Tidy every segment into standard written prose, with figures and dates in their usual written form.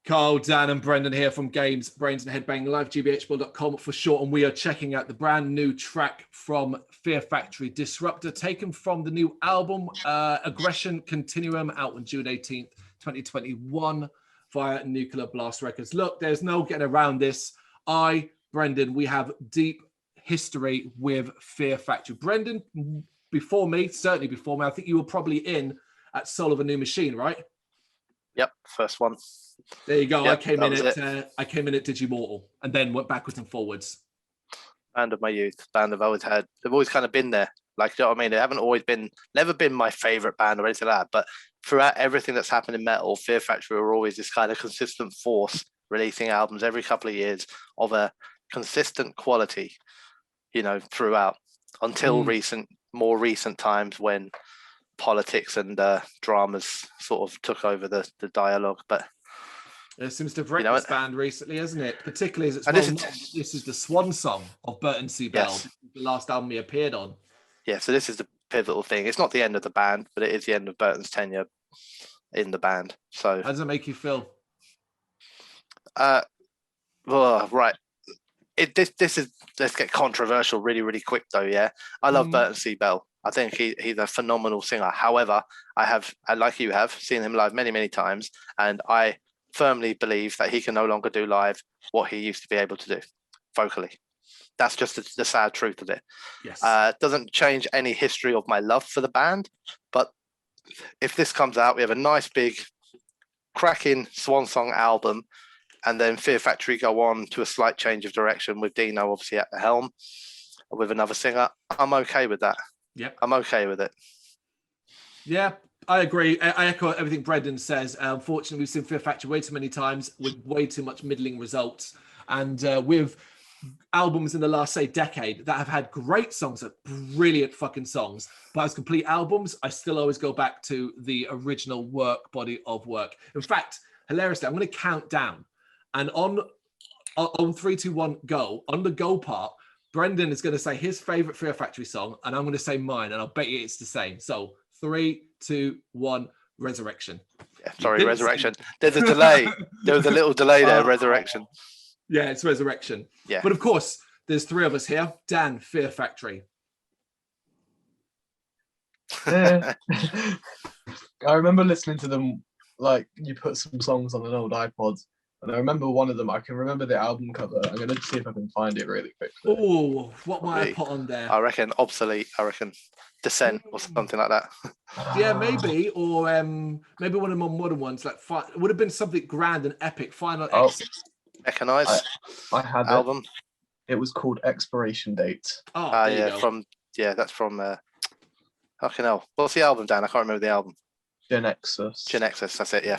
Carl, Dan, and Brendan here from Games, Brains and Head-Banging Life, gbhblofficial.com for short, and we are checking out the brand new track from Fear Factory, Disruptor, taken from the new album, Aggression Continuum, out on June 18th, 2021, via Nuclear Blast Records. Look, there's no getting around this. Brendan, we have deep history with Fear Factory. Brendan, before me, certainly before me, I think you were probably in at Soul of a New Machine, right? Yep, first one. There you go. Yep, I came in at Digimortal and then went backwards and forwards. Band of my youth, band I've always had. They've always kind of been there. Like, you know what I mean? They haven't always been, never been my favorite band or anything like that. But throughout everything that's happened in metal, Fear Factory were always this kind of consistent force, releasing albums every couple of years of a consistent quality, you know, throughout until more recent times when politics and dramas sort of took over the dialogue. But it seems to have wrecked this band recently, hasn't it? Particularly as it's this is the swan song of Brrraaains A Bell, yes. The last album he appeared on. Yeah, so this is the pivotal thing. It's not the end of the band, but it is the end of Burton's tenure in the band. So how does it make you feel? Right. This is, let's get controversial really quick though. Yeah, I love Brrraaains A Bell. I think he's a phenomenal singer. However, like you have seen him live many times, and I firmly believe that he can no longer do live what he used to be able to do vocally. That's just the sad truth of it. Yes. Doesn't change any history of my love for the band, but if this comes out, we have a nice big cracking swan song album, and then Fear Factory go on to a slight change of direction with Dino obviously at the helm with another singer. I'm okay with that. Yeah, I'm okay with it. Yeah, I agree. I echo everything Brendan says. Unfortunately, we've seen Fear Factory way too many times with way too much middling results. And with albums in the last, say, decade that have had great songs, brilliant fucking songs, but as complete albums, I still always go back to the original body of work. In fact, hilariously, I'm going to count down. And on 3, 2, 1, go, on the go part, Brendan is going to say his favorite Fear Factory song, and I'm going to say mine, and I'll bet you it's the same. So 3, 2, 1, Resurrection. Yeah, sorry, Resurrection. There's a delay. There was a little delay there, Resurrection. Yeah, it's Resurrection. Yeah. But of course, there's 3 of us here. Dan, Fear Factory. I remember listening to them, like, you put some songs on an old iPod. And I remember one of them. I can remember the album cover. I'm going to see if I can find it really quickly. Oh, what might I put on there? I reckon Obsolete. I reckon Descent or something like that. Yeah, maybe. Or maybe one of the more modern ones. Like it would have been something grand and epic. Final Exit. Mechanized. I had album. It was called Expiration Date. Oh, yeah, that's from. Fucking hell. What's the album, Dan? I can't remember the album. Genexus, that's it, yeah.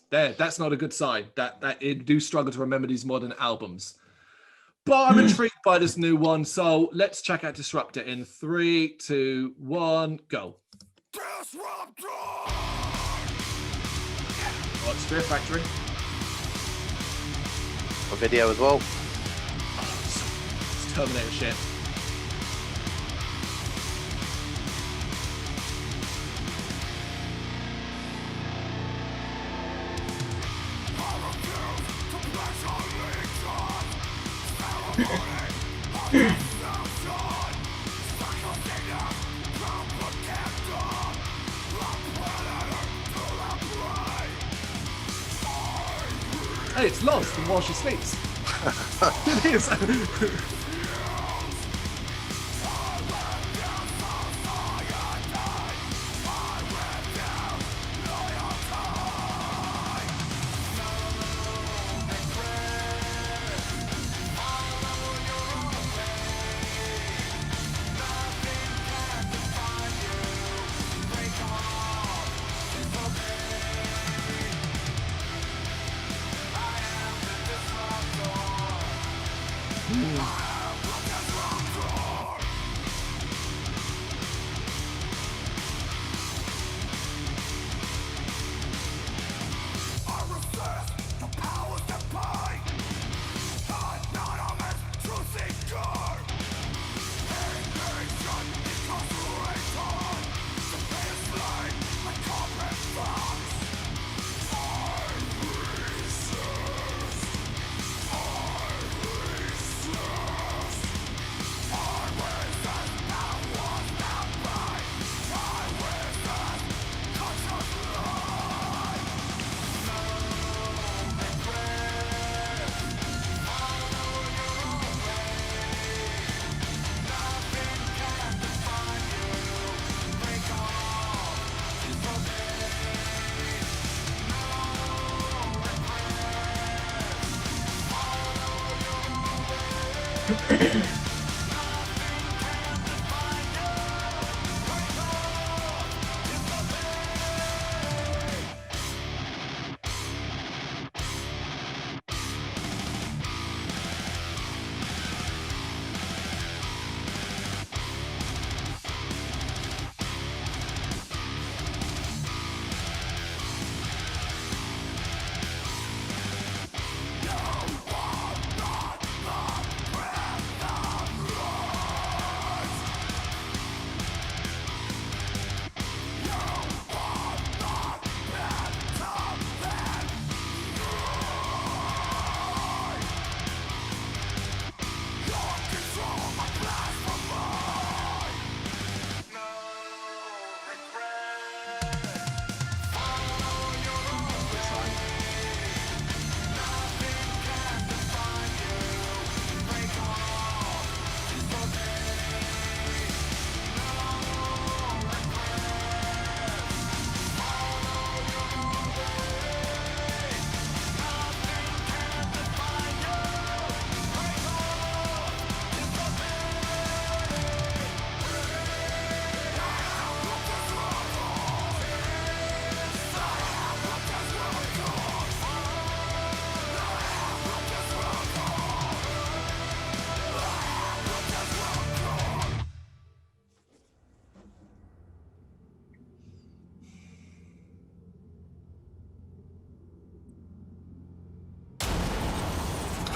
That's not a good sign. That it do struggle to remember these modern albums. But I'm intrigued by this new one, so let's check out Disruptor in 3, 2, 1, go. Disruptor! Oh, it's Fear Factory. A video as well. It's Terminator shit. Hey, it's Lost from While She Sleeps. It is.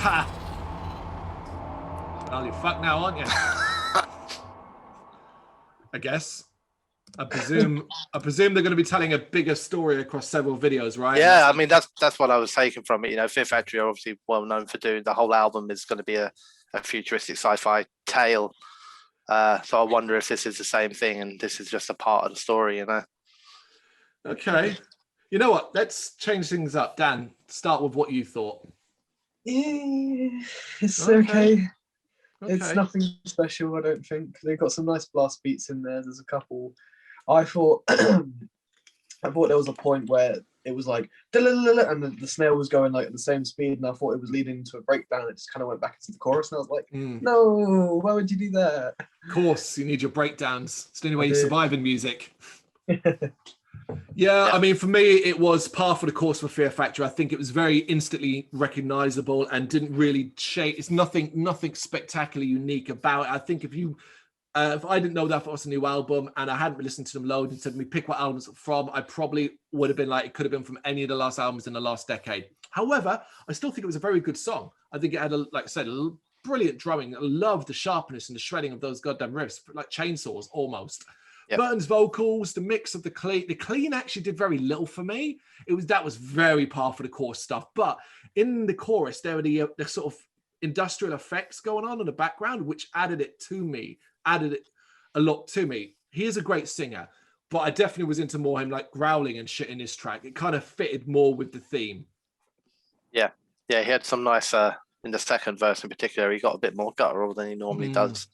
Ha! Well, you're fucked now, aren't you? I guess. I presume they're going to be telling a bigger story across several videos, right? Yeah, I mean that's what I was taking from it. You know, Fear Factory are obviously well known for doing the whole album is going to be a futuristic sci-fi tale. So I wonder if this is the same thing and this is just a part of the story, you know. Okay. You know what? Let's change things up. Dan, start with what you thought. Yeah, it's Okay. okay. It's nothing special, I don't think. They've got some nice blast beats in there. There's a couple. I thought I thought there was a point where it was like and the snare was going like at the same speed, and I thought it was leading to a breakdown. It just kind of went back into the chorus, and I was like, no, why would you do that? Of course, you need your breakdowns. It's the only way I you do. survive in music. Yeah, I mean, for me, it was par for the course for Fear Factory. I think it was very instantly recognizable and didn't really shake. It's nothing spectacularly unique about it. I think if I didn't know that was a new album and I hadn't listened to them loads and said to me, pick what albums from, I probably would have been like, it could have been from any of the last albums in the last decade. However, I still think it was a very good song. I think it had, like I said, brilliant drumming. I love the sharpness and the shredding of those goddamn riffs, like chainsaws almost. Yep. Burton's vocals, the mix of the clean actually did very little for me. That was very par for the course stuff. But in the chorus, there were the sort of industrial effects going on in the background, which added it a lot to me. He is a great singer, but I definitely was into more him like growling and shit in his track. It kind of fitted more with the theme. Yeah, he had some nice in the second verse in particular. He got a bit more guttural than he normally does.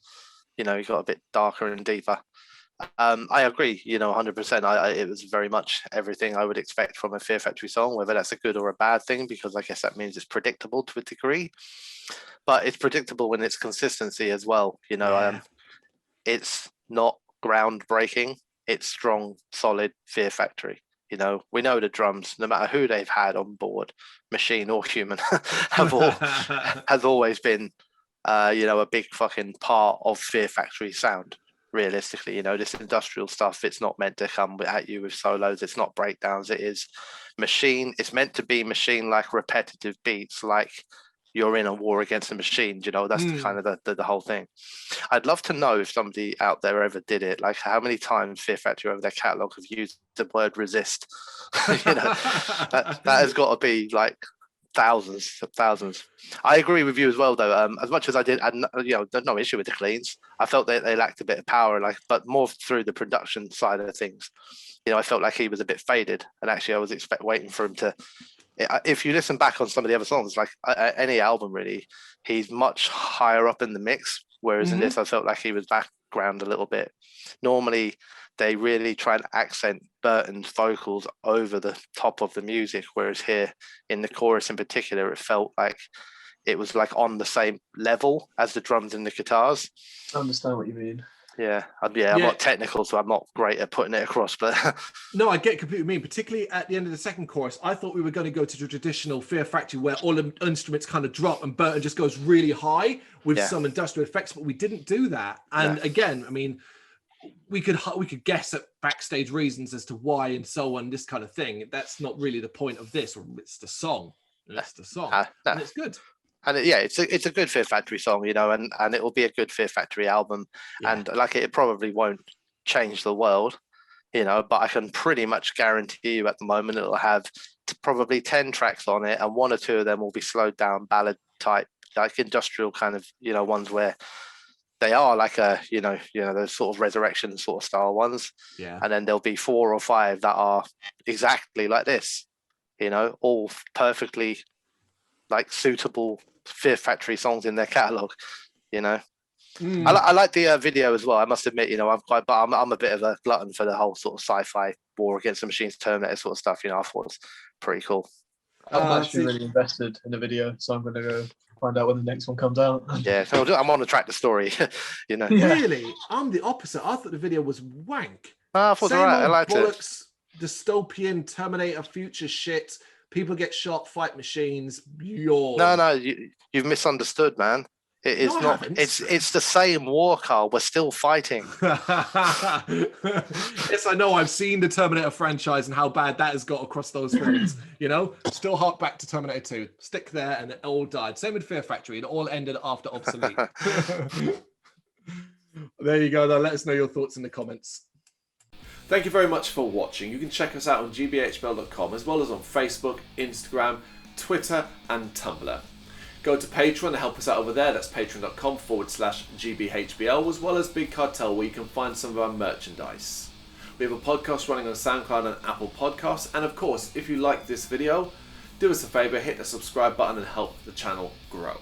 You know, he got a bit darker and deeper. I agree, 100%. It was very much everything I would expect from a Fear Factory song, whether that's a good or a bad thing, because I guess that means it's predictable to a degree. But it's predictable in its consistency as well. It's not groundbreaking. It's strong, solid Fear Factory. We know the drums, no matter who they've had on board, machine or human, has always been, a big fucking part of Fear Factory sound. Realistically, this industrial stuff, it's not meant to come at you with solos. It's not breakdowns. It is machine. It's meant to be machine, like repetitive beats, like you're in a war against a machine. That's the kind of the whole thing. I'd love to know if somebody out there ever did it. Like how many times Fear Factory over their catalog have used the word resist. that has got to be like thousands. I agree with you as well, though. As much as I did, there's no issue with the cleans. I felt they lacked a bit of power, but more through the production side of things. I felt like he was a bit faded, and actually I was waiting for him to. If you listen back on some of the other songs, like any album really, he's much higher up in the mix. Whereas in this, I felt like he was background a little bit. Normally, they really try and accent Burton's vocals over the top of the music, whereas here in the chorus in particular, it felt like it was like on the same level as the drums and the guitars. I understand what you mean. Yeah, I'm not technical, so I'm not great at putting it across. But no, I get completely mean. Particularly at the end of the second chorus, I thought we were going to go to the traditional Fear Factory where all the instruments kind of drop and Burton just goes really high with some industrial effects, but we didn't do that. And again, I mean, we could guess at backstage reasons as to why and so on, this kind of thing. That's not really the point of this. It's the song. It's the song, and it's good. And it's a good Fear Factory song, you know, and it will be a good Fear Factory album. Yeah. And like it probably won't change the world, you know, but I can pretty much guarantee you at the moment it'll have probably 10 tracks on it, and 1 or 2 of them will be slowed down ballad type, like industrial kind of, you know, ones where they are like you know those sort of Resurrection sort of style ones. Yeah. And then there'll be 4 or 5 that are exactly like this, you know, all perfectly like suitable Fear Factory songs in their catalog, you know. I like the video as well. I must admit, you know, I'm a bit of a glutton for the whole sort of sci-fi War Against the Machines, Terminator sort of stuff. You know, I thought it was pretty cool. I'm actually really invested in the video, so I'm going to go find out when the next one comes out. Yeah, so I'm on the track the story, you know. Yeah. Really, I'm the opposite. I thought the video was wank. I thought it was alright. I liked it. Dystopian Terminator future shit. People get shot, fight machines. No, you've misunderstood, man. It is not. It's the same war, Carl. We're still fighting. Yes, I know. I've seen the Terminator franchise and how bad that has got across those films. You know, still hark back to Terminator 2. Stick there, and it all died. Same with Fear Factory. It all ended after obsolete. There you go. Now let us know your thoughts in the comments. Thank you very much for watching. You can check us out on gbhbl.com as well as on Facebook, Instagram, Twitter and Tumblr. Go to Patreon and help us out over there. That's patreon.com/gbhbl, as well as Big Cartel, where you can find some of our merchandise. We have a podcast running on SoundCloud and Apple Podcasts. And of course, if you like this video, do us a favour, hit the subscribe button and help the channel grow.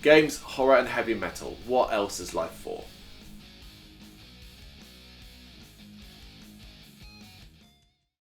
Games, horror and heavy metal. What else is life for?